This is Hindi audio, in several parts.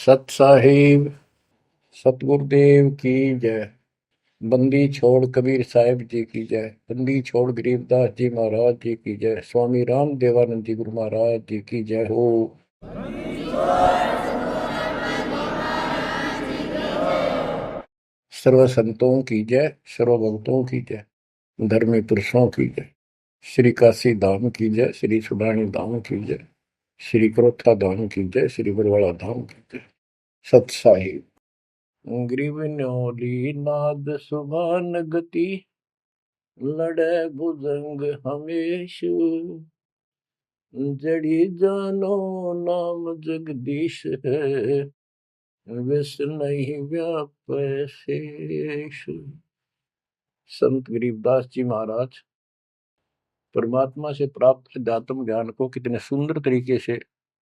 सत साहिब सतगुरुदेव की जय। बंदी छोड़ कबीर साहिब जी की जय। बंदी छोड़ गरीबदास जी महाराज जी की जय। स्वामी राम देवानंद जी गुरु महाराज जी की जय हो। सर्व संतों की जय, सर्व भक्तों की जय, धर्मी पुरुषों की जय। श्री काशी धाम की जय, श्री सुडानी धाम की जय, श्री क्रोथा धाम की जय, श्री बरवाड़ा धाम की जय। सत साहिब ग्रीवन्योली नाद सुभान गति, लड़े भुजंग हमेश, जड़ी जानो नाम जगदीश है, विष नहीं व्यापै शेष। संत गरीबदास जी महाराज परमात्मा से प्राप्त अध्यात्म ज्ञान को कितने सुंदर तरीके से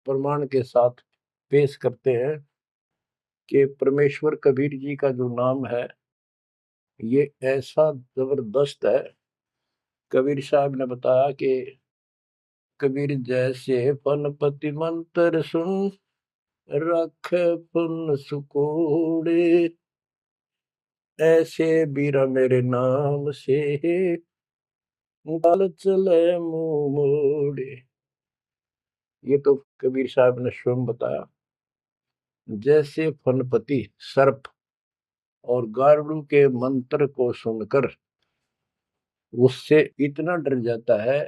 प्रमाण के साथ पेश करते हैं कि परमेश्वर कबीर जी का जो नाम है ये ऐसा जबरदस्त है। कबीर साहब ने बताया कि कबीर जैसे फनपति मंत्र सुन, रख पुन सुकोड़े, ऐसे बीरा मेरे नाम से, गाल चले मुंह मोड़े। ये तो कबीर साहब ने स्वयं बताया। जैसे फनपति सर्प और गारुड़ के मंत्र को सुनकर उससे इतना डर जाता है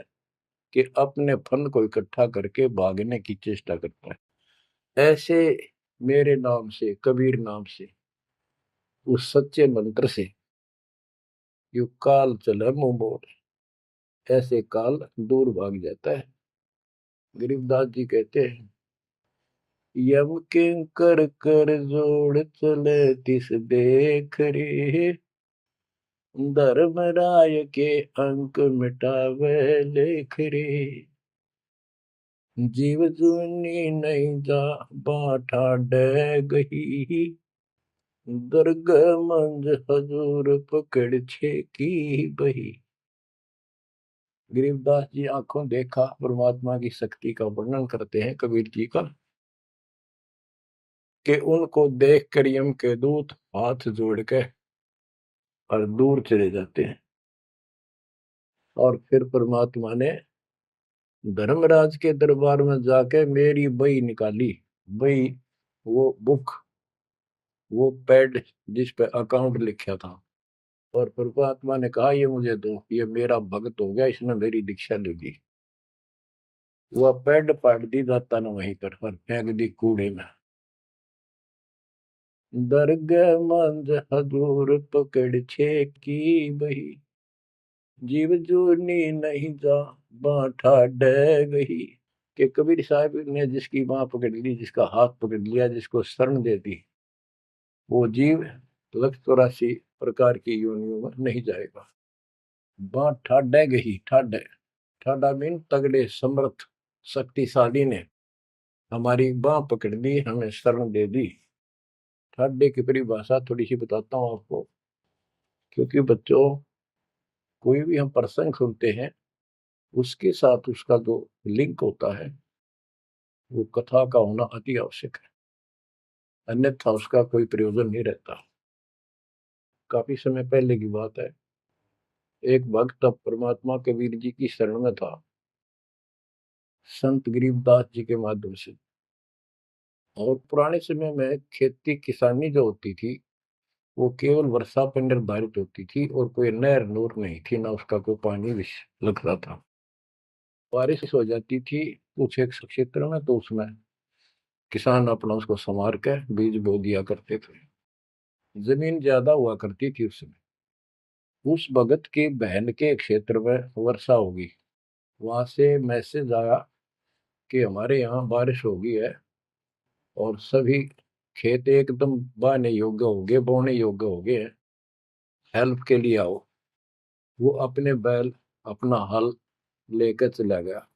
कि अपने फन को इकट्ठा करके भागने की चेष्टा करता है, ऐसे मेरे नाम से, कबीर नाम से, उस सच्चे मंत्र से यू काल चले मुंह मोड़, ऐसे काल दूर भाग जाता है। गरीबदास जी कहते हैं, यम किंकर कर जोड़ चले तिस देख रे, धर्मराय के अंक मिटावे लेख रे, जीव जुनी नहीं जा बाठा डे गही, दर्ग मंज हजूर पकड़ छे की बही। गरीबदास जी आंखों देखा परमात्मा की शक्ति का वर्णन करते हैं कबीर जी का, कि उनको देख कर यम के दूत हाथ जोड़ के और दूर चले जाते हैं। और फिर परमात्मा ने धर्मराज के दरबार में जाके मेरी बही निकाली। बही वो बुक, वो पैड जिस पे अकाउंट लिखा था, और परमात्मा ने कहा ये मुझे दो, ये मेरा भक्त हो गया, इसने मेरी दीक्षा ले ली। वह पैड पाट दी दाता ने वहीं पर और फेंक दी कूड़े में। दर्ग मंज हजूर पकड़ छे की बही, जीव जोनी नहीं जा बाठा डे गही। कि कबीर साहब ने जिसकी बाह पकड़ ली, जिसका हाथ पकड़ लिया, जिसको शरण दे दी, वो जीव 184 प्रकार की योनियों में नहीं जाएगा। बाँ ठाडे गही, ठाडे ठाडा मीन तगड़े समर्थ शक्तिशाली ने हमारी बाह पकड़ ली, हमें शरण दे दी। ठाडे की परिभाषा थोड़ी सी बताता हूँ आपको, क्योंकि बच्चों कोई भी हम प्रसंग सुनते हैं उसके साथ उसका जो लिंक होता है वो कथा का होना अति आवश्यक है, अन्यथा उसका कोई प्रयोजन नहीं रहता। काफी समय पहले की बात है, एक भक्त अब परमात्मा कबीर जी की शरण में था संत गरीबदास जी के माध्यम से। और पुराने समय में खेती किसानी जो होती थी वो केवल वर्षा पर निर्धारित होती थी, और कोई नहर नूर नहीं थी, ना उसका कोई पानी लगता था। बारिश हो जाती थी कुछ एक क्षेत्र में तो उसमें किसान अपना उसको संवार के बीज बो दिया करते थे। जमीन ज्यादा हुआ करती थी उस समय। उस भगत की बहन के क्षेत्र में वर्षा होगी, वहां से मैसेज आया कि हमारे यहाँ बारिश हो गई है और सभी खेत एकदम बाने योग्य हो गए, बोने योग्य हो गए, हेल्प के लिए आओ। वो अपने बैल, अपना हल लेकर चला गया,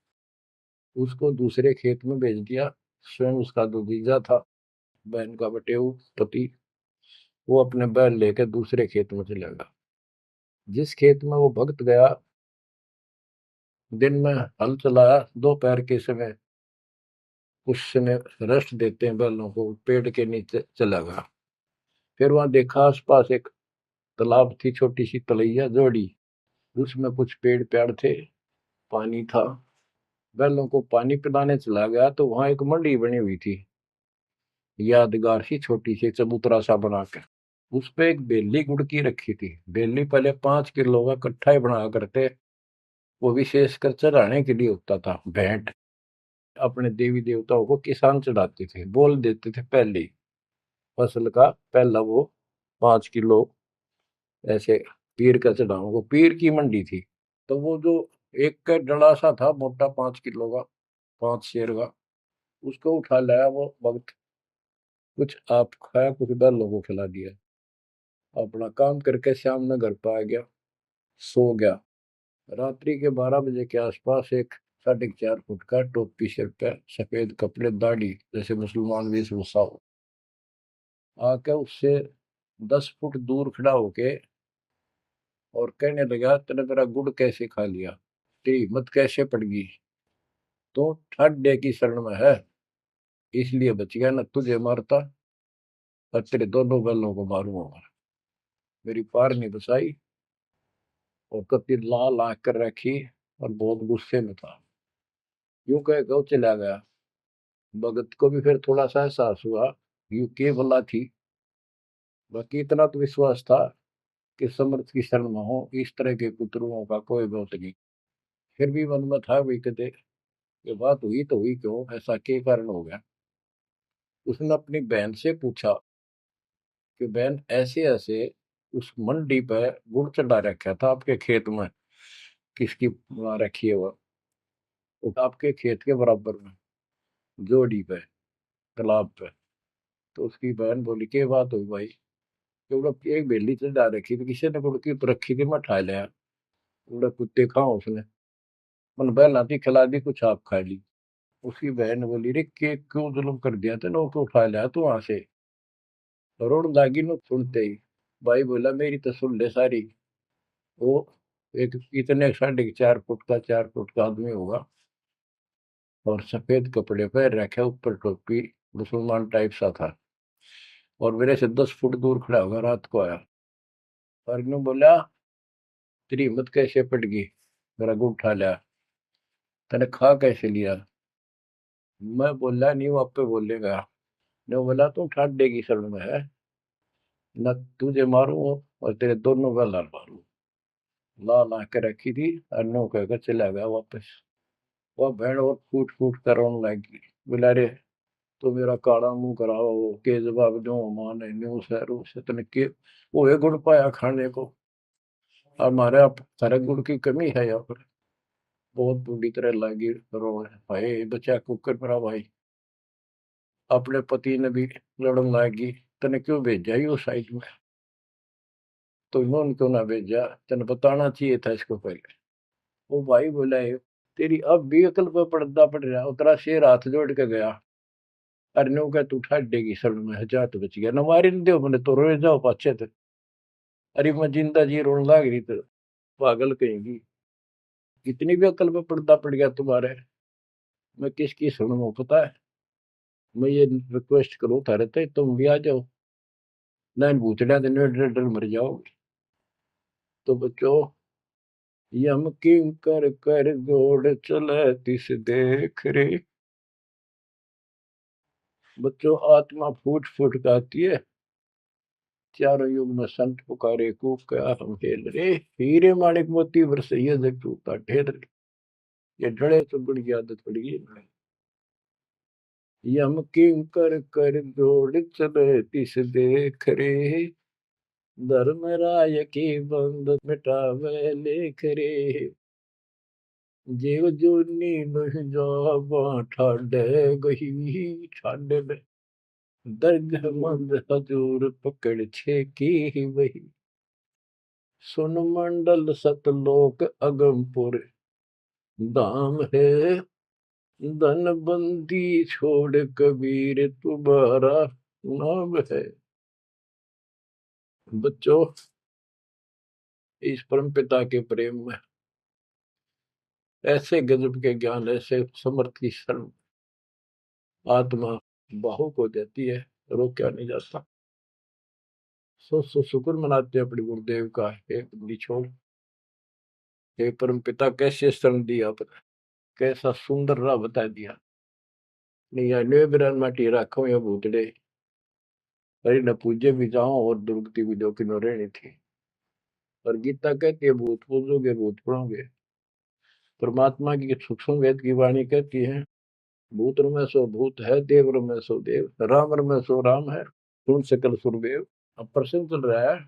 उसको दूसरे खेत में भेज दिया। स्वयं उसका जो जीजा था, बहन का बटेऊ पति, वो अपने बैल लेकर दूसरे खेत में चला गया। जिस खेत में वो भक्त गया, दिन में हल चलाया, दोपहर के समय उस समय रेस्ट देते हैं बैलों को, पेड़ के नीचे चला गया। फिर वहां देखा आसपास एक तालाब थी, छोटी सी तलैया जोड़ी, उसमें कुछ पेड़ पेड़ थे, पानी था। बैलों को पानी पिलाने चला गया तो वहां एक मंडी बनी हुई थी, यादगार सी, छोटी सी चबूतरा सा बना के। उस पे एक बेली गुड़की रखी थी। बेली पहले 5 किलो का कट्ठा ही बना करते, वो विशेषकर चढ़ाने के लिए होता था, भेंट। अपने देवी देवताओं को किसान चढ़ाते थे, बोल देते थे पहली फसल का पहला वो 5 किलो ऐसे पीर का चढ़ाऊं। वो पीर की मंडी थी। तो वो जो एक का डला सा था मोटा, 5 किलो का, 5 शेर का, उसको उठा लाया वो भक्त। कुछ आप खाया, कुछ बैलों को खिला दिया, अपना काम करके शाम में घर पे आ गया, सो गया। रात्रि के 12 बजे के आसपास एक 4.5 फुट का, टोपी सिर पे, सफेद कपड़े, दाढ़ी, जैसे मुसलमान वेशभूषा हो, आके उससे 10 फुट दूर खड़ा होके और कहने लगा, तेने मेरा गुड़ कैसे खा लिया, तेरी हिम्मत कैसे पड़ गई, तो ठाड्डे की शरण में है, इसलिए बच गया, न तुझे मारता और तेरे दोनों बैलों को मारूंगा। मेरी पार नहीं बसाई, और कति लाल आंख कर रखी, और बहुत गुस्से में था। यूं कह के वो चला गया। भगत को भी फिर थोड़ा सा एहसास हुआ, यूं के भला थी। बाकी इतना तो विश्वास था कि समर्थ की शरण में हो, इस तरह के कुतरुओं का कोई बहुत नहीं। फिर भी मन में था, भी कहते ये बात हुई तो हुई क्यों, ऐसा के कारण हो गया। उसने अपनी बहन से पूछा कि बहन, ऐसे ऐसे उस मंडी पे गुड़ चढ़ा रखा था आपके खेत में, किसकी बना रखी है वो आपके खेत के बराबर में, जोड़ी पे, तालाब पे। तो उसकी बहन बोली, के बात हुई भाई, क्योंकि एक बेली चढ़ा रखी थी, किसी ने गुड़ की रखी थी, मैं उठा लिया, उड़ा कुत्ते खाओ उसने, मन बहला थी, खिला दी, कुछ आप खा ली। उसकी बहन बोली, रे के क्यों जुल्म कर दिया तेने, को उठा लिया तू वहां से, रोड लागी नो। सुनते ही भाई बोला, मेरी तो सुन ले सारी। वो एक इतने 4.5 फुट का, 4 फुट का आदमी होगा, और सफेद कपड़े पहन रखे, ऊपर टोपी, मुसलमान टाइप सा था, और मेरे से 10 फुट दूर खड़ा होगा, रात को आया। और इन्होंने बोला, तेरी हिम्मत कैसे पड़ गई, मेरा गुड़ उठा लिया, तने खा कैसे लिया। मैं बोला, नहीं, वो आप पे बोलेगा। ने बोला, तू ठाड्डे की शरण में है, न तुझे मारू और तेरे दोनों का लाल मारू। ला ला के रखी थी, और नो कहकर चला गया वापस। वह भेड़ और फूट फूट कर रोने लगी। बोला, रे तो मेरा काला मुंह कराओ, के जवाब दो, माने न्यू शहरों से तने के वो है गुड़ पाया खाने को, हमारे आप सारे गुड़ की कमी है यहाँ पर। बहुत बुरी तरह लगी रो, भाई बचा कुकर मेरा भाई, अपने पति ने भी लड़न लगी, तने क्यों भेजा ही उस साइड में, तो इन्होंने क्यों ना भेजा, तने बताना चाहिए था इसको पहले। वो भाई बोला, तेरी अब भी अकल पर पर्दा पड़ रहा, उतरा शेर हाथ जोड़ के गया, अरे नो का तू ठाडेगी शरण में, जा तो बच गया, न मारी न दो मैंने तो रोए जाओ पाछे थे। अरे मैं जिंदा जी रोने लग रही तो, पागल कहेंगी, इतनी भी अकल पे पर्दा पड़ गया तुम्हारे, मैं किसकी सुनूं पता है। मैं ये रिक्वेस्ट करूं थारे ते, तुम भी आ जाओ, ना भूतड़ा दिन डर डर मर जाओगे। तो बच्चों, यम किं कर कर जोड़ चले तिस देख रे। बच्चों, आत्मा फूट फूट गाती है, चारों युग में संत पुकारे, कूक क्या हम हेल रे, हीरे माणिक मोती बरसैया जग टूटा ढेर रे। ये डरे तो बड़ी आदत पड़ गई है। यम किं कर कर जोड़ चले तिस देख रे, धर्म राय की बंद मिटावे लेख रे। जीव जूनी नहीं जावा ठाडे गही, ठाडे में दर्ग मंद हजूर पकड़ छे की वही। सुन मंडल सतलोक अगमपुर धाम है, धन बंदी छोड़ कबीर तुम्हारा नाम है। बच्चों, इस परम पिता के प्रेम में ऐसे गजब के ज्ञान, ऐसे समर्थ की शरण, आत्मा भावुक हो जाती है, रोका नहीं जाता। सो शुक्र मनाते हैं अपने गुरुदेव का, हे बंदी छोड़, हे परम पिता कैसे शरण दिया आपने, कैसा सुंदर राह बता दिया। नहीं अन्य बिरान माटी राखो या भूतड़े, अरे न पूजे भी जाओ और दुर्गति भी जो कि न रहनी थी। और गीता कहती है भूत पूजोगे भूत पढ़ोगे। परमात्मा की सूक्ष्म वेद की वाणी कहती है भूत में सो भूत है, देव में सो देव, राम में सो राम है, सुन सकल सुरदेव। अब प्रश्न चल रहा है,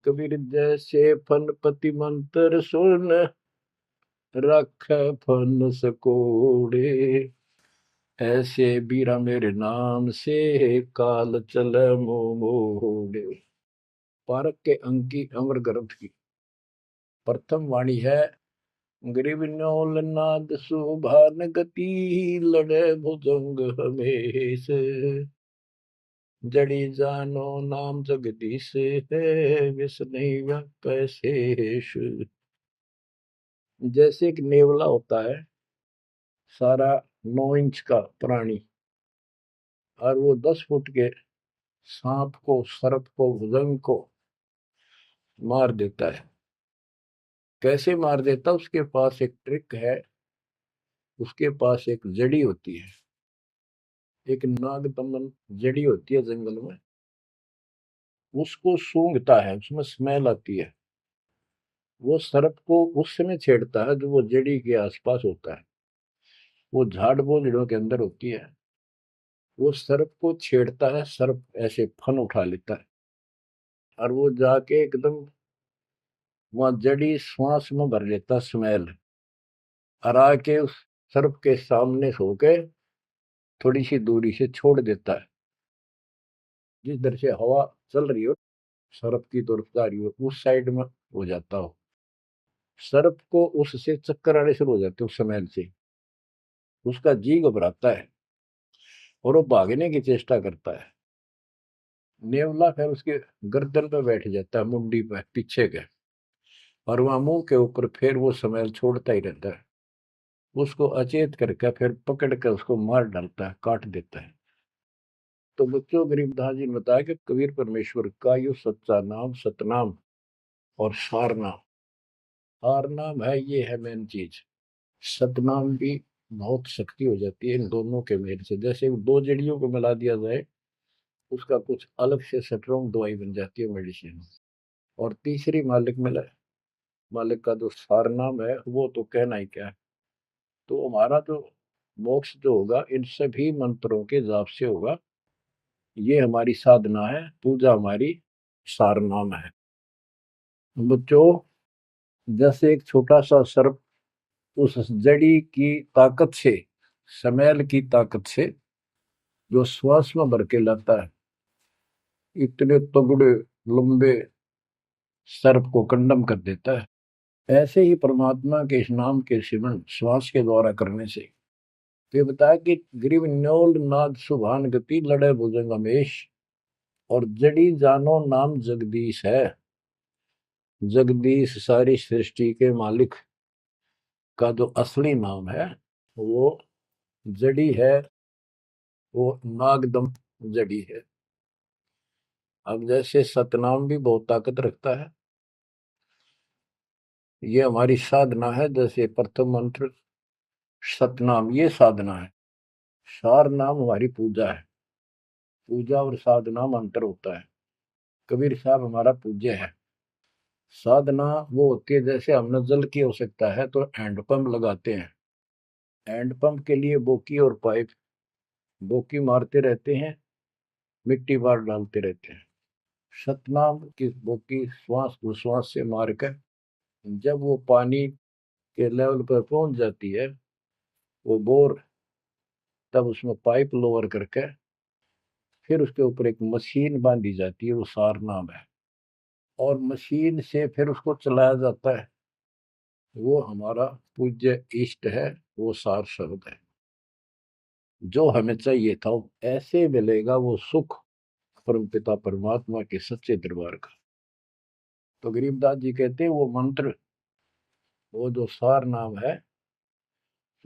कबीर जैसे फन पति मंत्र सुन, रख फन सकोड़े, ऐसे बीरा मेरे नाम से काल चल मोड़े। पारक के अंक की अमर ग्रंथ की प्रथम वाणी है, ग्रीव न्योल नाद सुभान गति, लड़े भुजंग हमेश, जड़ी जानो नाम जगदीश है, विष नहीं व्यापै शेष। जैसे एक नेवला होता है, सारा 9 इंच का प्राणी, और वो 10 फुट के सांप को, सर्प को, भुजंग को मार देता है। कैसे मार देता, उसके पास एक ट्रिक है। उसके पास एक जड़ी होती है, एक नागदमन जड़ी होती है जंगल में, उसको सूंघता है, उसमें स्मेल आती है। वो सर्प को उस समय छेड़ता है जो वो जड़ी के आसपास होता है, वो झाड़ बोझड़ों के अंदर होती है। वो सर्प को छेड़ता है, सर्प ऐसे फन उठा लेता है, और वो जाके एकदम वहां जड़ी श्वास में भर लेता स्मेल, और आके उस सर्प के सामने सो के थोड़ी सी दूरी से छोड़ देता है। जिस दर से हवा चल रही हो, सर्प की तरफ जा रही हो, उस साइड में हो जाता हो। सर्प को उससे चक्कर आने शुरू हो जाते उस स्मेल से, उसका जी घबराता है और वो भागने की चेष्टा करता है। नेवला फिर उसके गर्दन पे बैठ जाता है, मुंडी पे पीछे के, और वहां मुंह के ऊपर फिर वो स्मेल छोड़ता ही रहता है। उसको अचेत करके फिर पकड़ कर उसको मार डालता है, काट देता है। तो बच्चों, गरीबदास जी ने बताया कि कबीर परमेश्वर का यो सच्चा नाम सतनाम और सार नाम। सार नाम है, ये है मेन चीज। सतनाम भी बहुत शक्ति हो जाती है इन दोनों के मेल से। जैसे दो जड़ियों को मिला दिया जाए, उसका कुछ अलग से स्ट्रॉन्ग दवाई बन जाती है, मेडिसिन। और तीसरी मालिक मिला, मालिक का जो सार नाम है, वो तो कहना ही क्या है। तो हमारा जो मोक्ष जो होगा इन सभी मंत्रों के जाप से होगा। ये हमारी साधना है, पूजा हमारी सार नाम है। बच्चों, जैसे एक छोटा सा सर्प उस जड़ी की ताकत से, स्मेल की ताकत से जो श्वास में भर के लाता है, इतने तगड़े लंबे सर्प को कंडम कर देता है। ऐसे ही परमात्मा के इस नाम के सिमरन श्वास के द्वारा करने से, तो ये बताया कि ग्रीव न्योल नाद सुभान गति, लड़े भुजंग हमेश, और जड़ी जानो नाम जगदीश है। जगदीश सारी सृष्टि के मालिक का जो असली नाम है, वो जड़ी है, वो नागदम जड़ी है। अब जैसे सतनाम भी बहुत ताकत रखता है, ये हमारी साधना है। जैसे प्रथम मंत्र सतनाम, ये साधना है। सार नाम हमारी पूजा है। पूजा और साधना में अंतर होता है। कबीर साहब हमारा पूज्य है। साधना वो होती है, जैसे हमने जल की आवश्यकता है तो हैंडपंप लगाते हैं। हैंडपंप के लिए बोकी और पाइप, बोकी मारते रहते हैं, मिट्टी बार डालते रहते हैं। सतनाम की बोकी श्वास उश्वास से मारकर जब वो पानी के लेवल पर पहुंच जाती है, वो बोर, तब उसमें पाइप लोअर करके फिर उसके ऊपर एक मशीन बांधी जाती है, वो सार नाम है। और मशीन से फिर उसको चलाया जाता है। वो हमारा पूज्य इष्ट है, वो सार शब्द है। जो हमें चाहिए था ऐसे मिलेगा वो सुख परमपिता परमात्मा के सच्चे दरबार का। तो गरीबदास जी कहते हैं वो मंत्र, वो जो सार नाम है,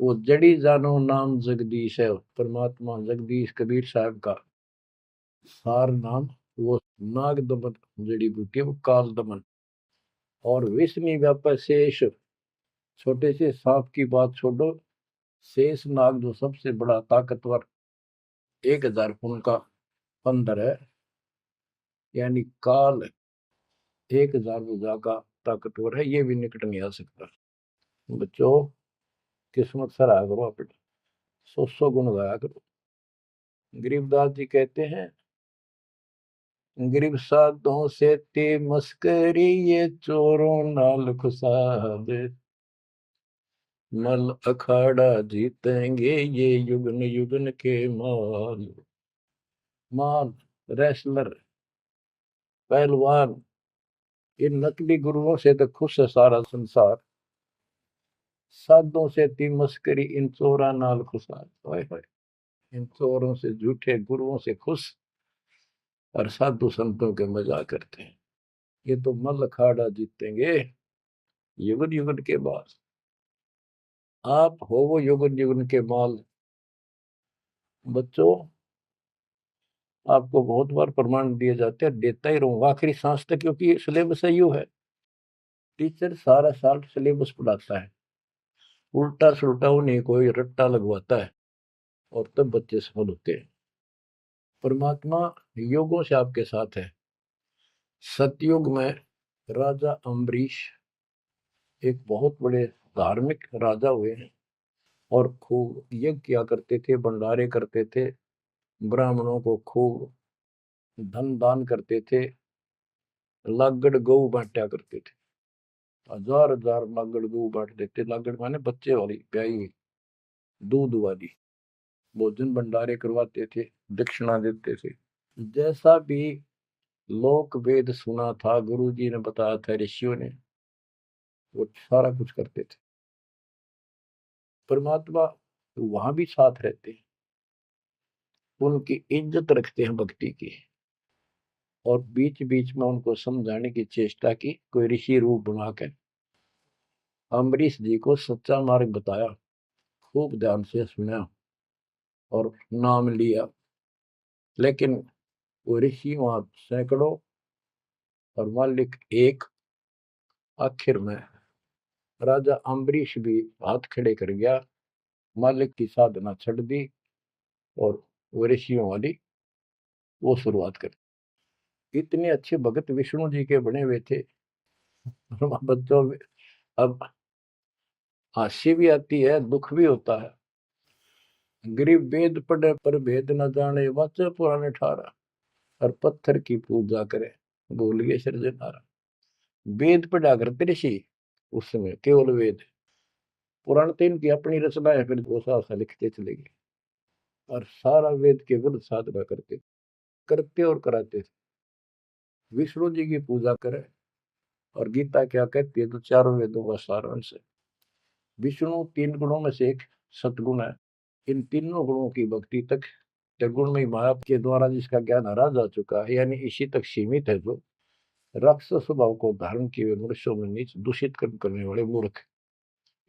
वो जड़ी जानो नाम जगदीश है, परमात्मा जगदीश कबीर साहब का सार नाम। वो नाग दमन जड़ी बूटी है, वो काल दमन। और विष्णु व्यापक शेष, छोटे से सांप की बात छोड़ो, शेष नाग जो सबसे बड़ा ताकतवर 1000 फुट का बंदर है, यानी काल 1000 भुजा का ताकतवर है, ये भी निकट नहीं आ सकता। बच्चों, किस्मत सराहा करो अपने, 100 गुण गाया करो। गरीबदास जी कहते हैं, गरीब साधों से ते मस्करी, ये चोरों नाल खुशाद, मल अखाड़ा जीतेंगे ये युगन युगन के माल। माल, रेसलर, पहलवान, इन नकली गुरुओं से तो खुश है सारा संसार, साधों से ती मस्करी, इन चोरा नाल खुशाद। हाय हाय, इन चोरों से, झूठे गुरुओं से खुश, और साधु संतों के मजाक करते हैं। ये तो मल अखाड़ा जीतेंगे युगन युगन के बाद। आप हो वो युगन युगन के माल। बच्चों, आपको बहुत बार प्रमाण दिए जाते हैं, देता ही रहूंगा आखिरी सांस तक, क्योंकि सिलेबस यू है। टीचर सारा साल सिलेबस पढ़ाता है, उल्टा सुल्टा उन्हें कोई रट्टा लगवाता है, और तब बच्चे सफल होते हैं। परमात्मा योगों से आपके साथ है। सतयुग में राजा अम्बरीश एक बहुत बड़े धार्मिक राजा हुए हैं, और खूब यज्ञ किया करते थे, भंडारे करते थे, ब्राह्मणों को खूब धन दान करते थे, लागड़ गऊ बांटा करते थे, 1000 लागड़ गऊ बांट देते। लागड़ माने बच्चे वाली, ब्याई हुई, दूध वाली। भोजन भंडारे करवाते थे, दक्षिणा देते थे। जैसा भी लोक वेद सुना था, गुरु जी ने बताया था, ऋषियों ने, वो सारा कुछ करते थे। परमात्मा वहां भी साथ रहते हैं, उनकी इज्जत रखते हैं भक्ति की, और बीच बीच में उनको समझाने की चेष्टा की, कोई ऋषि रूप बनाकर अम्बरीश जी को सच्चा मार्ग बताया, खूब ध्यान से सुना और नाम लिया। लेकिन वो ऋषि वहां सैकड़ों और मालिक एक। आखिर में राजा अम्बरीश भी हाथ खड़े कर गया, मालिक की साधना छड़ दी, और वो ऋषियों वाली वो शुरुआत कर। इतने अच्छे भगत विष्णु जी के बने हुए थे। बच्चों, अब हंसी भी आती है, दुख भी होता है। गरीब वेद पढ़े पर भेद न जाने, वाचे पुराने ठारा, और पत्थर की पूजा करे, भूल गए सृजनहारा। वेद पढ़ा करते ऋषि उस समय, केवल वेद। पुराण तो इनकी अपनी रचना है, फिर वो सा लिखते चले गए, और सारा वेद के विरुद्ध साधना करते करते और कराते थे। विष्णु जी की पूजा करे, और गीता क्या कहती है, तो चारों वेदों का सारांश है। विष्णु 3 गुणों में से एक सतगुण है। इन तीनों गुणों की भक्ति तक गुण में माया के द्वारा जिसका ज्ञान हरा जा चुका है, यानी इसी तक सीमित है, जो राक्षस स्वभाव को धारण किए हुए मनुष्यों में नीच दूषित कर्म करने वाले मूर्ख,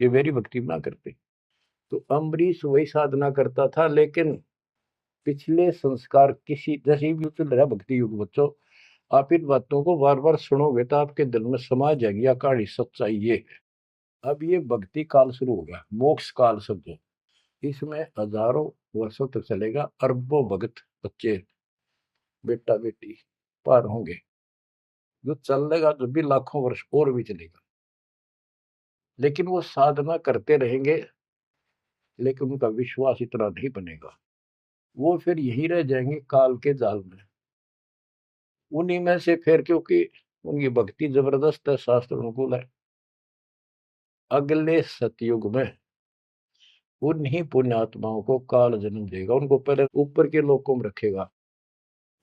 ये मेरी भक्ति ना करते। तो अम्बरीश वही साधना करता था, लेकिन पिछले संस्कार किसी, जैसे भी चल रहा भक्ति युग बच्चों, आप इन बातों को बार बार सुनोगे तो आपके दिल में समा जाएगी अकाड़ी सच्चाई ये है। अब ये भक्ति काल शुरू हो गया, मोक्ष काल समझो। इसमें हजारों वर्षों तक चलेगा, अरबों भगत बच्चे बेटा बेटी पार होंगे, जो चलेगा जो भी लाखों वर्ष और भी चलेगा। लेकिन वो साधना करते रहेंगे, लेकिन उनका विश्वास इतना नहीं बनेगा, वो फिर यही रह जाएंगे काल के जाल में। उन्हीं में से फिर, क्योंकि उनकी भक्ति जबरदस्त है, शास्त्र अनुकूल है, अगले सतयुग में उन्हीं पुण्यात्माओं को काल जन्म देगा। उनको पहले ऊपर के लोकों में रखेगा,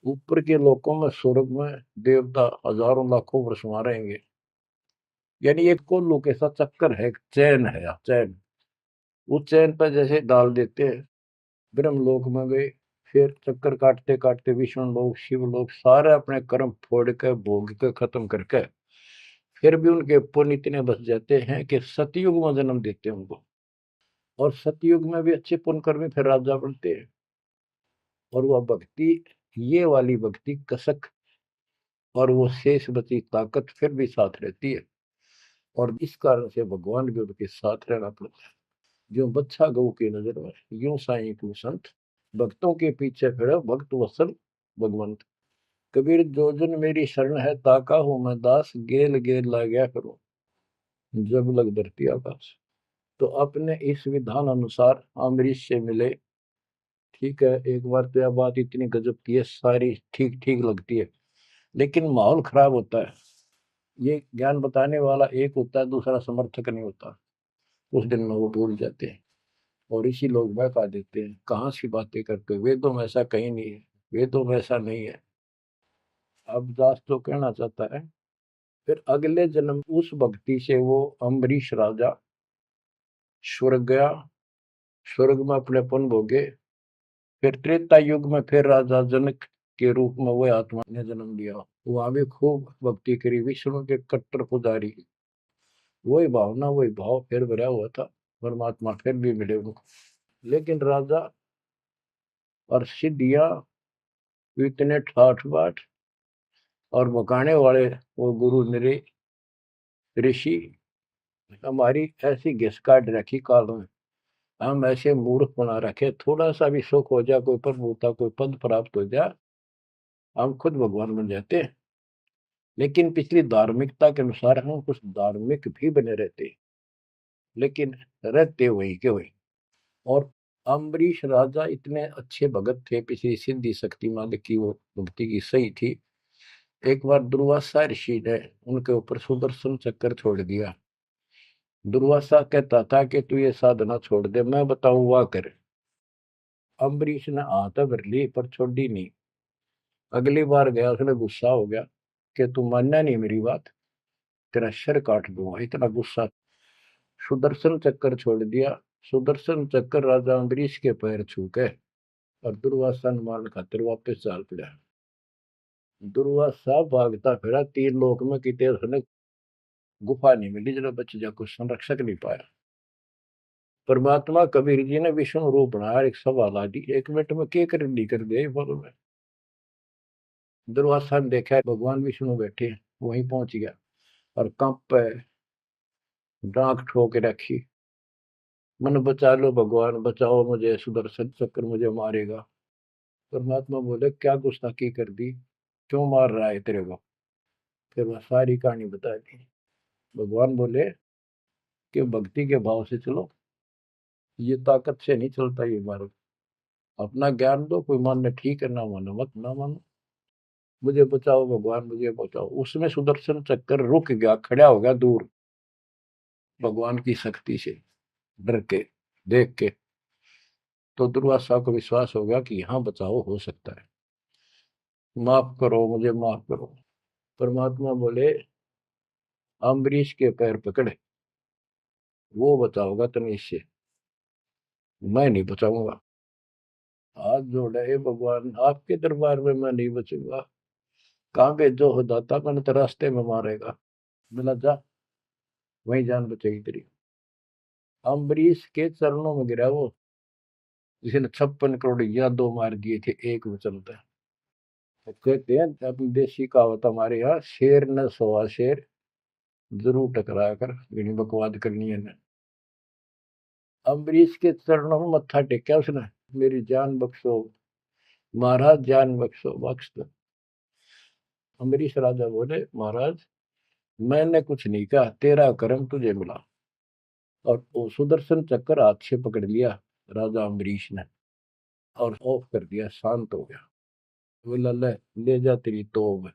ऊपर के लोकों में, स्वर्ग में देवता हजारों लाखों वर्ष वहां रहेंगे। यानी एक कोल्लू के साथ चक्कर है, चैन है, चैन। उस चैन पर जैसे डाल देते हैं, ब्रह्मलोक में गए, फिर चक्कर काटते काटते विष्णु लोक, शिव लोक, सारे अपने कर्म फोड़ के भोग के खत्म करके, फिर भी उनके पुण्य इतने बच जाते हैं कि सतयुग में जन्म देते हैं उनको। और सतयुग में भी अच्छे पुण्यकर्मी फिर राजा बनते हैं। और वह भक्ति, ये वाली भक्ति कसक और वो शेष बची ताकत फिर भी साथ रहती है। और इस कारण से भगवान भी उनके साथ रहना पड़ता है। जो बच्चा गऊ की नजर में, यूं साईं को संत, भक्तों के पीछे फिरे भक्त वत्सल भगवंत। कबीर जो जन मेरी शरण है, ताका हूं मैं दास, गेल गेल ला गया करो जब लग धरती आकाश। तो अपने इस विधान अनुसार अम्बरीश से मिले। ठीक है, एक बार तो यह बात इतनी गजब की है, सारी ठीक ठीक लगती है, लेकिन माहौल खराब होता है। ये ज्ञान बताने वाला एक होता है, दूसरा समर्थक नहीं होता। उस दिन में वो भूल जाते हैं और इसी लोग बहका देते हैं, कहाँ सी बातें करते हो, वेदों में ऐसा कहीं नहीं है, वेदों में ऐसा नहीं है। अब दास तो कहना चाहता है, फिर अगले जन्म उस भक्ति से वो अम्बरीश राजा स्वर्ग गया, स्वर्ग में अपने पुण्य भोगे। फिर त्रेता युग में फिर राजा जनक के रूप में वह आत्मा ने जन्म लिया। वहां भी खूब भक्ति करी, विष्णु के कट्टर पुजारी। वही भावना वही भाव फिर भरा हुआ था, परमात्मा फिर भी मिले उनको। लेकिन राजा और सिद्धियां इतने ठाठ बाट और बकाने वाले वो गुरु निरे ऋषि हमारी ऐसी घिस काट रखी काल में, हम ऐसे मूर्ख बना रखे, थोड़ा सा भी सुख हो जाए, कोई प्रभुता कोई पद प्राप्त हो जाए, हम खुद भगवान बन जाते हैं। लेकिन पिछली धार्मिकता के अनुसार हम कुछ धार्मिक भी बने रहते, लेकिन रहते वही के वही। और अम्बरीश राजा इतने अच्छे भगत थे, पिछली सिद्धि शक्ति मालिक की वो भक्ति की सही थी। एक बार दुर्वासा ऋषि ने उनके ऊपर सुदर्शन चक्कर छोड़ दिया। दुर्वासा कहता था कि तू ये साधना छोड़ दे, मैं बताऊं वाह कर। अम्बरीश ने हाथ भर ली पर छोड़ी नहीं। अगली बार गया, उसने गुस्सा हो गया कि तू मानना नहीं मेरी बात, तेरा सिर काट दूंगा, इतना गुस्सा। सुदर्शन चक्कर छोड़ दिया। सुदर्शन चक्कर राजा अम्बरीश के पैर छू के और दुर्वासा ने मारने खातिर वापस चाल पड़ा। दुर्वासा भागता फिरा तीन लोक में, कितने उसने गुफा नहीं मिली जरा बच जा, कुछ संरक्षक नहीं पाया। परमात्मा कबीर जी ने विष्णु रूप बनाया, एक सवाल आ दी, एक मिनट में के कर दी कर दिया बोलो में। दुर्वासा ने देखा भगवान विष्णु बैठे, वहीं पहुंच गया और कंप पे डांक ठोक रखी, मन बचा लो भगवान, बचाओ मुझे, सुदर्शन चक्र मुझे मारेगा। परमात्मा बोले क्या गुस्ताखी कर दी, क्यों मार रहा है तेरे को। फिर वह सारी कहानी बता दी। भगवान बोले कि भक्ति के भाव से चलो, ये ताकत से नहीं चलता ये मार्ग। अपना ज्ञान दो, कोई मानने ठीक है, ना मानो मत ना मानो, मुझे बचाओ भगवान मुझे बचाओ। उसमें सुदर्शन चक्कर रुक गया, खड़ा हो गया दूर, भगवान की शक्ति से डर के देख के। तो दुर्वासा को विश्वास हो गया कि यहाँ बचाओ हो सकता है, माफ करो मुझे माफ करो। परमात्मा बोले अम्बरीश के पैर पकड़े, वो बचाओगा तुम्हें इससे, मैं नहीं बचाऊंगा। हाथ जोड़े, हे भगवान आपके दरबार में मैं नहीं बचूंगा, कहाँ भेजो हो दाता, मैंने तो रास्ते में मारेगा। मिला जा, वही जान बचेगी तेरी। अम्बरीश के चरणों में गिरा वो, जिसने 56 करोड़ यादव मार दिए थे एक वचन पे। तो कहते हैं अपनी देसी कहावत हमारे यहाँ, शेर न सोआ शेर, जरूर टकराया कर, इन्हीं बकवाद करनी है। अम्बरीश के चरणों में मत्था टेका उसने, मेरी जान बख्शो महाराज, जान बख्शो, बख्श दो। अम्बरीश राजा बोले महाराज मैंने कुछ नहीं कहा, तेरा कर्म तुझे मिला। और वो सुदर्शन चक्कर हाथ से पकड़ लिया राजा अम्बरीश ने और ऑफ कर दिया, शांत हो गया। बोला ले जा तेरी तोब।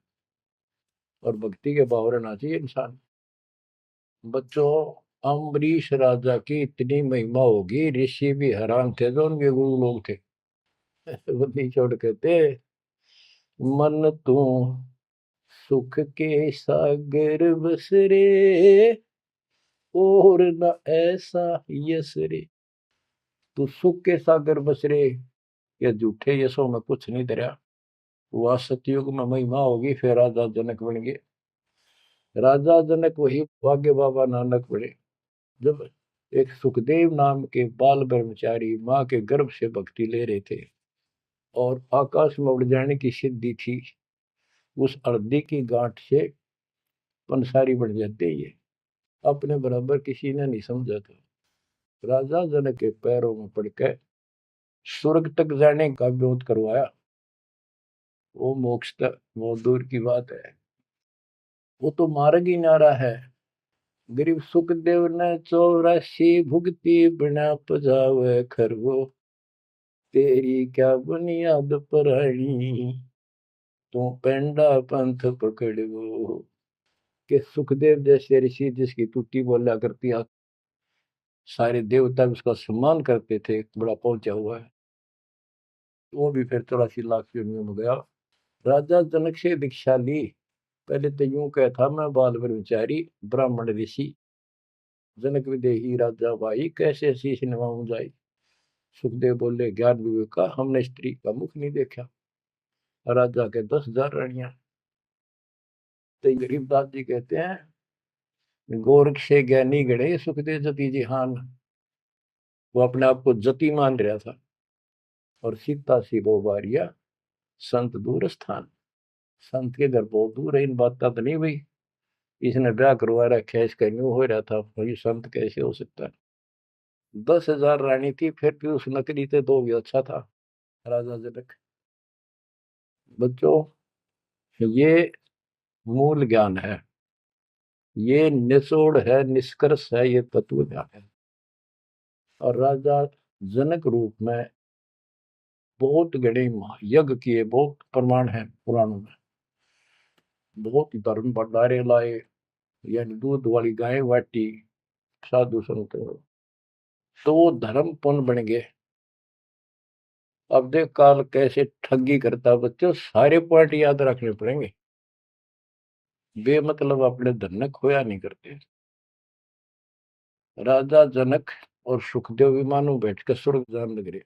और भक्ति के भाव रहना चाहिए इंसान। बच्चों, अम्बरीश राजा की इतनी महिमा होगी, ऋषि भी हैरान थे जो उनके गुरु लोग थे। वो नहीं छोड़ कहते, मन तू सुख के सागर बस रे, और न ऐसा यस रे। तू सुख के सागर बस रे, ये झूठे यशों में कुछ नहीं धरा। वह सतयुग में महिमा होगी, फिर राजा जनक बन गए। राजा जनक वही भाग्य बाबा नानक बने। जब एक सुखदेव नाम के बाल ब्रह्मचारी माँ के गर्भ से भक्ति ले रहे थे और आकाश में उड़ जाने की सिद्धि थी। उस हृदय की गांठ से पंसारी बन जाते ये, अपने बराबर किसी ने नहीं समझा था। राजा जनक के पैरों में पड़कर स्वर्ग तक जाने का विरोध करवाया। वो मोक्ष तक बहुत दूर की बात है, वो तो मार्ग ही नारा है। गरीब सुखदेव ने 84 भुगती बिना पजावे खरगो, तेरी क्या बुनियाद परानी, तू पेंडा पंथ पकड़ो। के सुखदेव जैसे ऋषि जिसकी टूटी बोला करती, सारे देवता उसका सम्मान करते थे, बड़ा पहुंचा हुआ है, वो भी फिर 84 लाख योनियों में गया। राजा जनक से दीक्षा ली। पहले तो यूं कहा था, मैं बाल ब्रह्मचारी ब्राह्मण ऋषि, जनक विदेही राजा भाई, कैसे शीश निभाऊं जाई। सुखदेव बोले, ज्ञान विवेक का हमने स्त्री का मुख नहीं देखा। राजा के 10,000 रानियां। तो गरीबदास जी कहते हैं, गोरख से ज्ञानी गणे सुखदेव जति जिहान। वो अपने आप को जति मान रहा था। और सीता सी वो बारिया संत दूर स्थान, संत के घर बहुत दूर है। इन बात का तो नहीं भाई इसने ब्याह करवा रखा है, इसका न्यू हो रहा था, भाई संत कैसे हो सकता है। 10,000 रानी थी, फिर भी उस नकली से दो भी अच्छा था राजा जनक। बच्चों, ये मूल ज्ञान है, ये निचोड़ है, निष्कर्ष है, ये तत्व ज्ञान है। और राजा जनक रूप में बहुत गणे यज्ञ किए, बहुत प्रमाण है पुराणों में। बहुत धर्म भंडारे लाए, यानी दूध वाली गाय बाटी साधु संत, तो वो धर्म पुण्य बन गए। अब देख काल कैसे ठगी करता बच्चों, सारे पॉइंट याद रखने पड़ेंगे। बेमतलब अपने धन ने खोया नहीं करते। राजा जनक और सुखदेव विमानों बैठकर स्वर्ग जान लग रहे।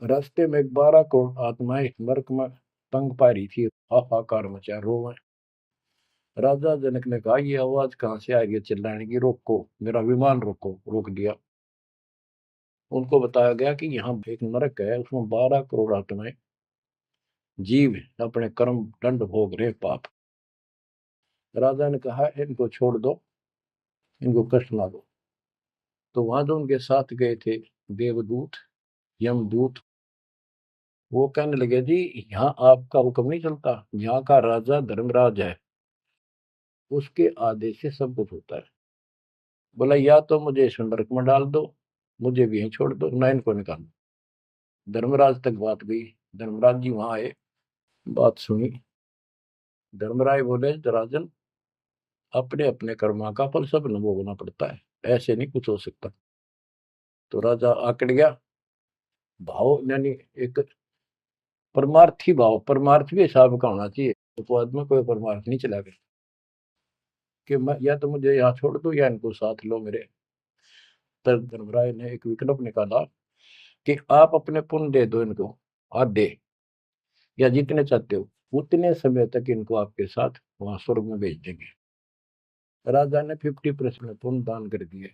रास्ते में 12 करोड़ आत्माएं नरक में तंग पा रही थी, हाहाकार मचा, रोवे। राजा जनक ने कहा, ये आवाज कहां से आ रही है चिल्लाने की, रोको मेरा विमान रोको। रोक दिया। उनको बताया गया कि यहाँ एक नरक है, उसमें 12 करोड़ आत्माएं जीव अपने कर्म दंड भोग रहे, पाप। राजा ने कहा, इनको छोड़ दो, इनको कष्ट ना दो। तो वहां जो उनके साथ गए थे देवदूत, यमदूत, वो कहने लगे, जी यहाँ आपका हुक्म नहीं चलता, यहाँ का राजा धर्मराज है, उसके आदेश से सब कुछ होता है। बोला, या तो मुझे इस नरक में डाल दो, मुझे भी यहीं छोड़ दो, ना इनको निकालो। धर्मराज तक बात गई। धर्मराज जी वहां आए, बात सुनी। धर्मराज बोले, राजन, अपने अपने कर्मा का फल सब न भोगना पड़ता है, ऐसे नहीं कुछ हो सकता। तो राजा आकड़ गया। भाव यानी एक परमार्थी भाव, परमार्थ भी हिसाब का होना चाहिए, उपवाद में कोई परमार्थ नहीं चला गया कि मैं या तो मुझे यहाँ छोड़ दो या इनको साथ लो मेरे। तब धर्मराय ने एक विकल्प निकाला कि आप अपने पुण्य दे दो इनको, आधे या जितने चाहते हो, उतने समय तक इनको आपके साथ वहां स्वर्ग में भेज देंगे। राजा ने 50% पुण्य दान कर दिए।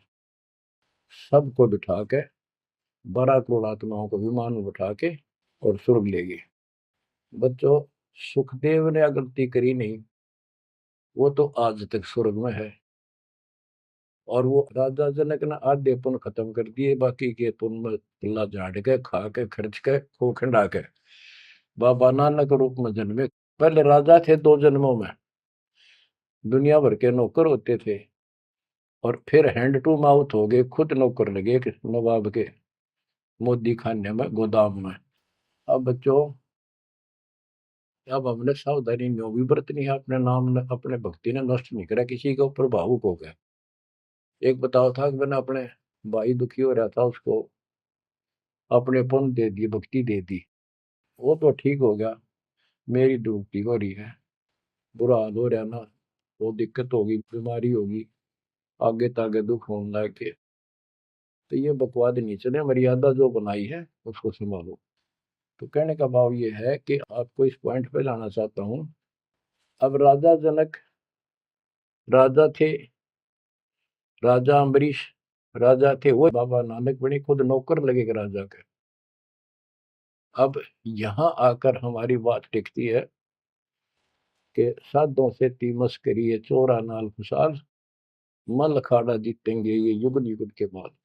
सबको बिठा के 12 करोड़ आत्माओं को विमान में बिठा के और स्वर्ग ले गए। बच्चों, सुखदेव ने गलती करी नहीं, वो तो आज तक स्वर्ग में है। और वो राजा जनक ने आधे पुण्य खत्म कर दिए, बाकी के पुण्य में पिल्ला झाड़ के खा के खर्च के खो खंडा के बाबा नानक रूप में जन्मे। पहले राजा थे 2 जन्मों में, दुनिया भर के नौकर होते थे, और फिर हैंड टू माउथ हो गए, खुद नौकर लगे नवाब के मोदी खाने में, गोदाम में। अब बच्चों, अब हमने सावधानी न्यों भी बरतनी है, अपने नाम ने अपने भक्ति ने नष्ट नहीं करा, किसी के ऊपर भावुक हो गया। एक बताओ था कि मैंने अपने भाई दुखी हो रहा था, उसको अपने पुण्य दे दिए, भक्ति दे दी, वो तो ठीक हो गया, मेरी डूबती हो रही है, बुरा हाल हो रहा ना, वो दिक्कत होगी, बीमारी होगी, आगे तागे दुख होने लग के। तो ये बकवाद नहीं चले, मर्यादा जो बनाई है उसको संभालो। तो कहने का भाव ये है कि आपको इस पॉइंट पे लाना चाहता हूं। अब राजा जनक राजा थे, राजा अम्बरीश राजा थे वो बाबा नानक बने, खुद नौकर लगे राजा के। अब यहाँ आकर हमारी बात टिकती है कि साधों से तीमस करिए चोरा नाल खुशाल, मल अखाड़ा जीतेंगे ये युग युग के बाद।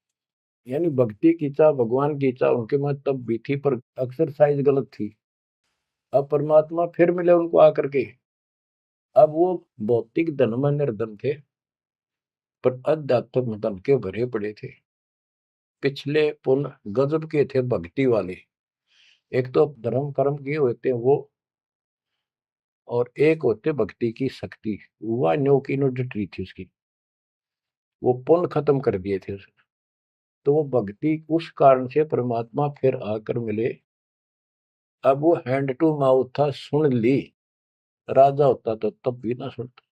यानी भक्ति की चाह, भगवान की चाह उनके में तब भी थी, पर एक्सरसाइज गलत थी। अब परमात्मा फिर मिले उनको आकर के। अब वो भौतिक धन में निर्धन थे, पर अध्यात्म धन के भरे पड़े थे। पिछले पुल गजब के थे भक्ति वाले। एक तो धर्म कर्म किए होते हैं वो, और एक होते भक्ति की शक्ति। वह न्यो की नो डटी थी उसकी, वो पुण्य खत्म कर दिए थे उसने। तो वो भक्ति उस कारण से परमात्मा फिर आकर मिले। अब वो हैंड टू माउथ था, सुन ली। राजा होता तो तब भी ना सुनता।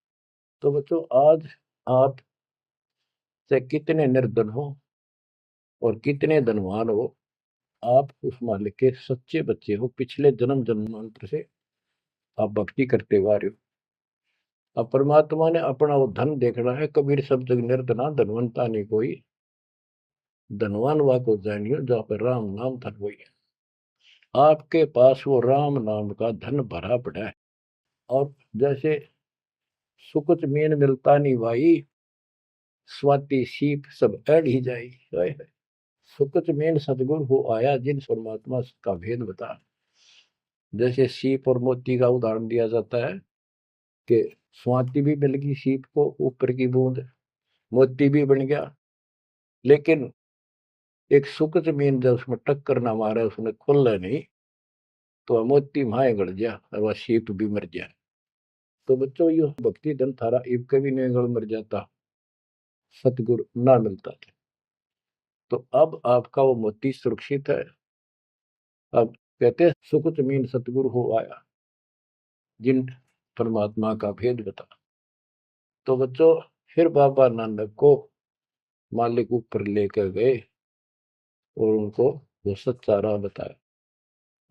तो बच्चों, आज आप से कितने निर्धन हो और कितने धनवान हो, आप उस मालिक के सच्चे बच्चे हो। पिछले जन्म जन्मांतर से आप भक्ति करते हुए आ रहे हो। अब परमात्मा ने अपना वो धन देखना है। कबीर सब जग निर्धना धनवंता नहीं कोई, धनवान वा को जानियो जहाँ पर राम नाम धन वही है। आपके पास वो राम नाम का धन भरा पड़ा है। और जैसे सुकुच मीन मिलता नहीं भाई, स्वाति सीप सब अड़ ही जाई। सुकुच मीन सतगुरु हो आया जिन परमात्मा का भेद बता। जैसे सीप और मोती का उदाहरण दिया जाता है कि स्वाति भी मिल गई सीप को, ऊपर की बूंद, मोती भी बन गया। लेकिन एक सुकुच मीन जब उसमें टक्कर ना मारे, उसने खुल नहीं, तो मोती माए गड़ गया और वह सीप भी मर गया। तो बच्चों, ये भक्ति धन थारा इब कभी नहीं गड़ मर जाता, सतगुरु ना मिलता था। तो अब आपका वो मोती सुरक्षित है। अब कहते हैं सुकुच मीन सतगुरु हो आया जिन परमात्मा का भेद बता। तो बच्चों, फिर बाबा नानक को मालिक ऊपर लेकर गए और उनको वो सच्चा राह बताया।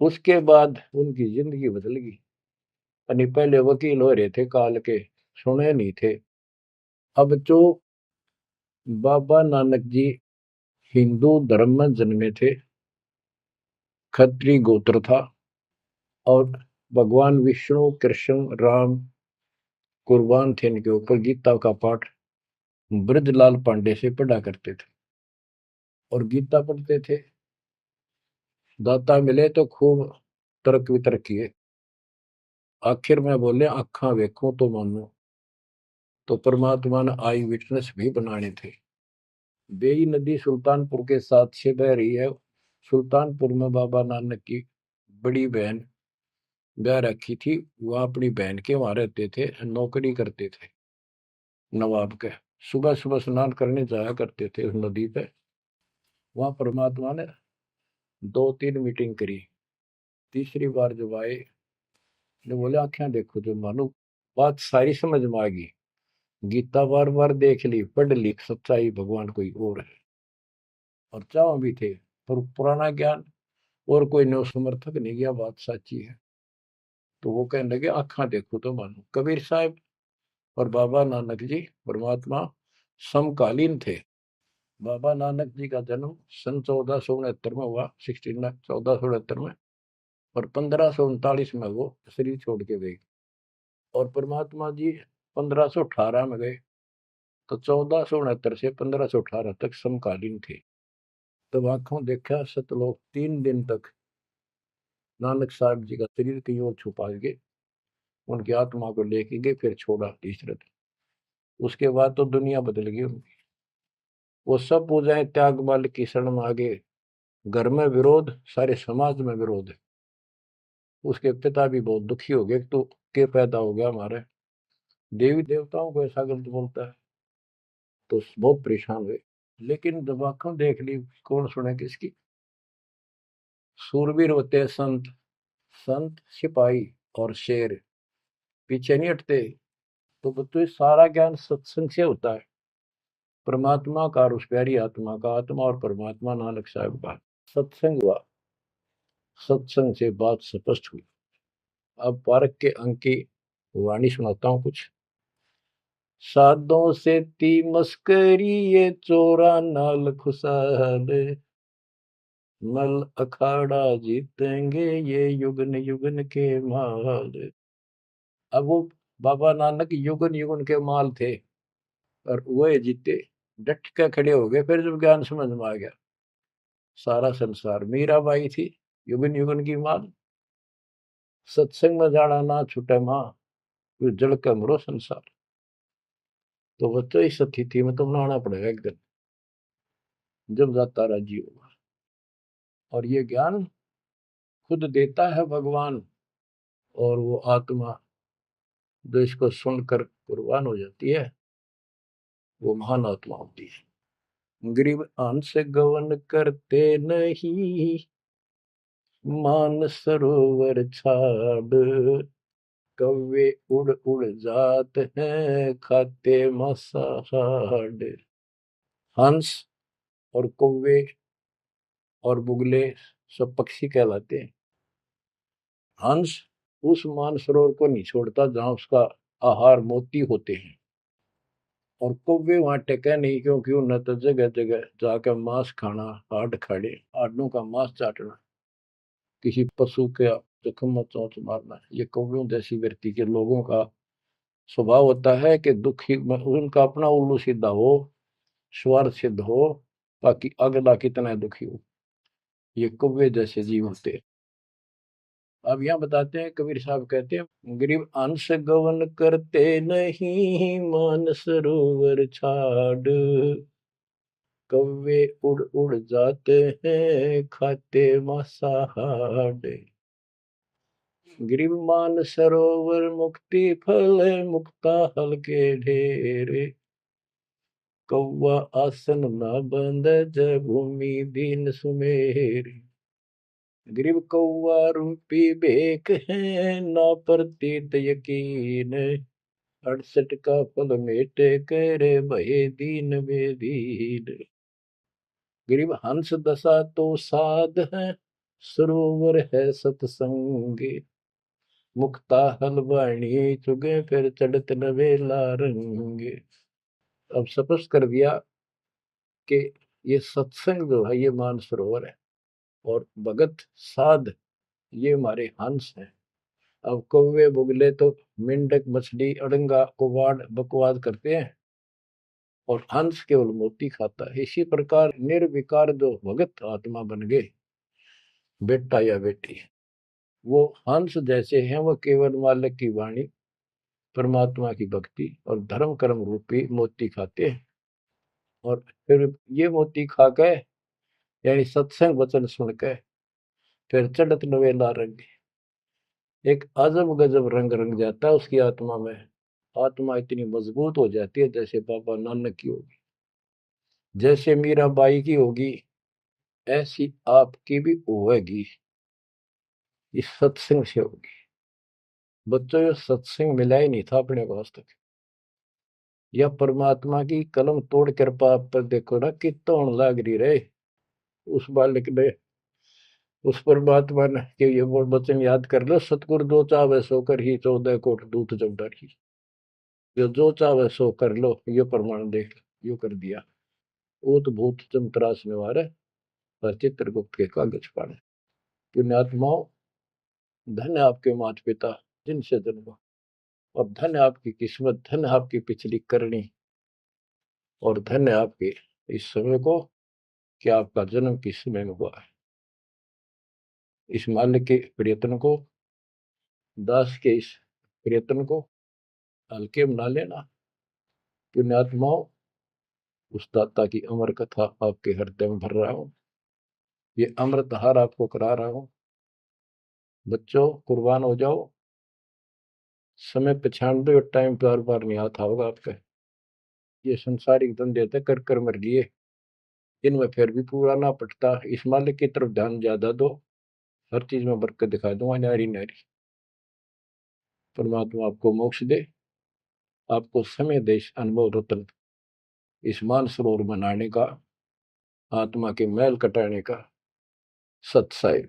उसके बाद उनकी जिंदगी बदल गई। यानी पहले वकील हो रहे थे काल के, सुने नहीं थे। अब जो बाबा नानक जी हिंदू धर्म में जन्मे थे, खत्री गोत्र था, और भगवान विष्णु कृष्ण राम कुर्बान थे इनके ऊपर। गीता का पाठ ब्रजलाल पांडे से पढ़ा करते थे और गीता पढ़ते थे। दाता मिले तो खूब तर्क वितर्क किए। आखिर में बोले अखा वेखो तो मानो। तो परमात्मा ने आई विटनेस भी बनाने थे। बेई नदी सुल्तानपुर के साथ से बह रही है। सुल्तानपुर में बाबा नानक की बड़ी बहन ब्याह रखी थी। वह अपनी बहन के वहां रहते थे, नौकरी करते थे नवाब के। सुबह सुबह स्नान करने जाया करते थे उस नदी पे। वहां परमात्मा ने 2-3 मीटिंग करी। तीसरी बार जब आए, ने बोले आंखें देखो जो मानो। बात सारी समझ में आ गई। गीता बार बार देख ली, पढ़ ली, सच्चाई भगवान कोई और है। और चाह भी थे, पर पुराना ज्ञान और कोई नो समर्थक नहीं गया, बात सच्ची है। तो वो कहने लगे आंखा देखो तो मानो। कबीर साहब और बाबा नानक जी परमात्मा समकालीन थे। बाबा नानक जी का जन्म सन 1469 में हुआ, 1469 में। और 1539 में वो शरीर छोड़ के गए। और परमात्मा जी 1518 में गए। तो 1469 से 1518 तक समकालीन थे। तब आंखों देखा सतलोक 3 दिन तक नानक साहब जी का शरीर कहीं और छुपा के उनकी आत्मा को लेके गए, फिर छोड़ा तीसरे दिन। उसके बाद तो दुनिया बदल गई उनकी। वो सब पूजाएं त्याग माल की शरण में आ गए। घर में विरोध, सारे समाज में विरोध है। उसके पिता भी बहुत दुखी हो गए, तो के पैदा हो गया हमारे, देवी देवताओं को ऐसा गलत बोलता है। तो बहुत परेशान हुए। लेकिन जब आंखों देख ली, कौन सुने किसकी। सूरवीर होते हैं संत, संत सिपाही और शेर पीछे नहीं हटते। तो बच्चों, सारा ज्ञान सत्संग से होता है। परमात्मा का और उस प्यारी आत्मा का, आत्मा और परमात्मा नानक साहब का सत्संग हुआ। सत्संग से बात स्पष्ट हुई। अब पारक के अंक की वाणी सुनाता हूं कुछ। साधों से ती मस्करी ये चोरा नाल खुशाल, नल अखाड़ा जीतेंगे ये युगन युगन के माल। अब वो बाबा नानक युगन युगन के माल थे और वह जीते, डट के खड़े हो गए। फिर जब ज्ञान समझ में आ गया, सारा संसार मीराबाई थी युगन युगन की माल। सत्संग में जाना ना छूटे माँ, फिर जल के मरो संसार। तो बच्चों इस स्थिति में तुम नहाना पड़ेगा एक दिन, जब जाता राजी होगा। और ये ज्ञान खुद देता है भगवान, और वो आत्मा जो इसको सुनकर कुर्बान हो जाती है, वो महान आत्मा होती है। गरीब अंश गवन करते नहीं, मान सरोवर छाड़, कौवे उड़ उड़ जात हैं खाते मसाहाड़। हंस और कौवे और बुगले सब पक्षी कहलाते हैं। हंस उस मानसरोवर को नहीं छोड़ता जहां उसका आहार मोती होते हैं, और कौवे वहां टेके नहीं, क्योंकि उन्हें तो जगह जगह जाकर मांस खाना, हाड खाड़े हाडों का मांस चाटना, किसी पशु के जख्म में चोंच मारना, ये कौवे जैसी व्यक्ति के लोगों का स्वभाव होता है कि दुखी उनका अपना उल्लू सीधा हो, स्वार्थ सिद्ध हो, ताकि अगला कितना दुखी हो। ये कौवे जैसे जीव होते हैं। अब यहाँ बताते हैं, कबीर साहब कहते हैं, गरीब अंश गवन करते नहीं, मान सरोवर छाड़, कौवे उड़ उड़ जाते हैं खाते मांसाहाड़। गरीब मान सरोवर मुक्ति फल, मुक्ता हल के ढेरे, कौवा आसन न बंद जय भूमि दीन सुमेर। गरीब कौवा रूपी बेक है, ना प्रतीत यकीन, 68 का फल मेटे करे भये दीन बेदीन। गरीब हंस दशा तो साध है, सरोवर है सतसंग, मुक्ता हलवाणी चुगे फिर चढ़त नवेला रंग। अब स्पष्ट कर दिया कि ये सत्संग जो है ये मानसरोवर है, और भगत साध ये हमारे हंस हैं। अब कौवे बुगले तो मेंढक मछली अड़ंगा कुवाड़ बकवाद करते हैं, और हंस केवल मोती खाता है। इसी प्रकार निर्विकार जो भगत आत्मा बन गए, बेटा या बेटी, वो हंस जैसे हैं। वो केवल मालिक की वाणी, परमात्मा की भक्ति और धर्म कर्म रूपी मोती खाते हैं, और फिर ये मोती खा के, यानी सत्संग वचन सुन के, फिर चढ़त नवेला रंग, एक अजब गजब रंग रंग जाता है उसकी आत्मा में। आत्मा इतनी मजबूत हो जाती है जैसे बाबा नानक की होगी, जैसे मीराबाई की होगी, ऐसी आपकी भी होगी, इस सत्संग से होगी। बच्चों, ये सत्संग मिला ही नहीं था अपने को आज तक। या परमात्मा की कलम तोड़ कृपा आप पर देखो ना, कितना होने लग रही रहे उस बालक ने, उस परमात्मा ने कि ये वो वचन याद कर लो, सतगुरु जो चाहे सो कर ही 14 कोट दूत जब डरी। ये जो चाहे सो कर लो, ये प्रमाण देख यो कर दिया। ऊत भूत चमतरास निवार है, और चित्रगुप्त के कागज पाड़े। पुण्यात्माओं, धन्य आपके माता पिता जिनसे जन्मा, और धन्य आपकी किस्मत, धन्य आपकी पिछली करनी, और धन्य आपके इस समय को कि आपका जन्म किस समय में हुआ है। इस माल्य के प्रयत्न को, दास के इस प्रयत्न को हल्के में ना लेना। पुण्यात्माओं, उस दाता की अमर कथा आपके हृदय में भर रहा हूं, ये अमृत हार आपको करा रहा हूं। बच्चों, कुर्बान हो जाओ। समय पहचान दो, टाइम बार बार नहीं आता होगा आपका। ये संसारिक धंधे थे कर कर मर लिए, इनमें फिर भी पूरा ना पटता। इस मालिक की तरफ ध्यान ज्यादा दो, हर चीज में बरकत दिखा दूंगा, नारी नारी। परमात्मा आपको मोक्ष दे, आपको समय दे इस अनुभव रत्न, इस मानसरोवर बनाने का, आत्मा के मैल कटाने का सत्साई।